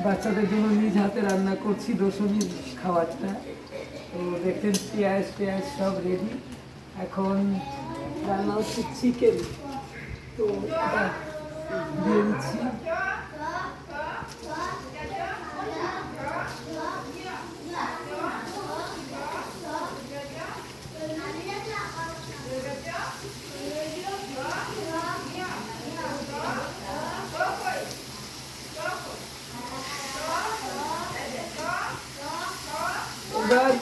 বাচ্চাদের জন্য নিজ হাতে রান্না করছি দশমীর খাবারটা। তো দেখেন পেঁয়াজ পেঁয়াজ সব রেডি। এখন রান্না হচ্ছে চিকেন, তো এটা দিয়ে দিচ্ছি। এবার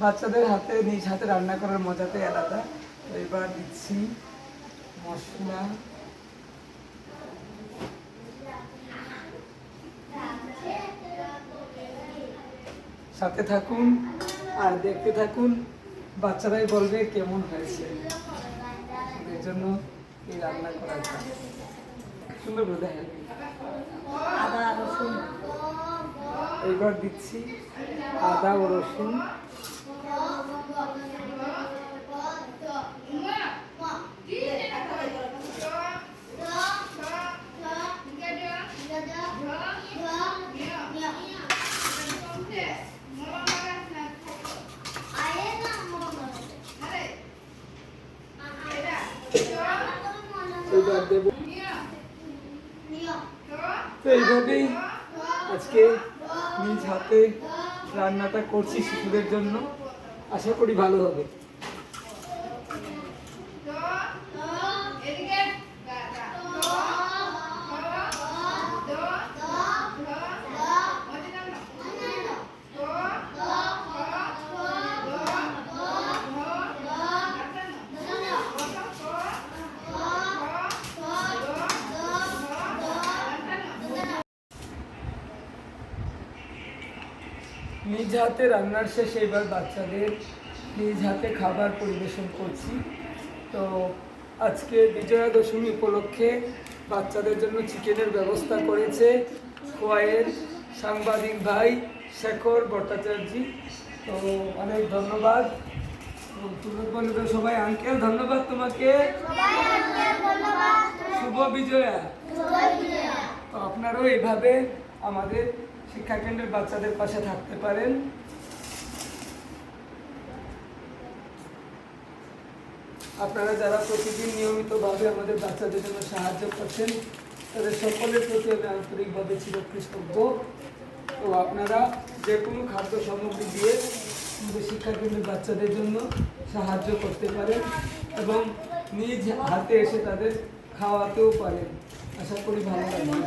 বাচ্চাদের হাতে নিজ হাতে রান্না করার মজাটাই আলাদা। তো এবার দিচ্ছি মশলা, সাথে থাকুন আর দেখতে থাকুন, বাচ্চারাই বলবে কেমন হয়েছে। এর জন্য এই রান্না করার সুন্দর করে দেখেন। আদা রসুন এইবার দিচ্ছি আদা ও রসুন। এইবার দেব। তো এইভাবেই আজকে নিজ হাতে রান্নাটা করছি শিশুদের জন্য, আশা করি ভালো হবে। নিজ হাতে রান্নার শেষে এবার বাচ্চাদের নিজ হাতে খাবার পরিবেশন করছি। তো আজকে বিজয়া দশমী উপলক্ষে বাচ্চাদের জন্য চিকেনের ব্যবস্থা করেছে খোয়াইয়ের সাংবাদিক ভাই শেখর ভট্টাচার্য। তো অনেক ধন্যবাদ। তুমি বলবে সবাই আঙ্কেল ধন্যবাদ তোমাকে, শুভ বিজয়া। তো আপনারাও এইভাবে আমাদের শিক্ষা কেন্দ্রের বাচ্চাদের পাশে থাকতে পারেন। আপনারা যারা প্রতিদিন নিয়মিতভাবে আমাদের বাচ্চাদের জন্য সাহায্য করছেন, তাদের সকলের প্রতি আমি আন্তরিকভাবে চিরকৃতজ্ঞ। তো আপনারা যে কোনো খাদ্য সামগ্রী দিয়ে আমাদের শিক্ষা কেন্দ্রের বাচ্চাদের জন্য সাহায্য করতে পারেন এবং নিজ হাতে এসে তাদের খাওয়াতেও পারেন। আশা করি ভালো লাগবে।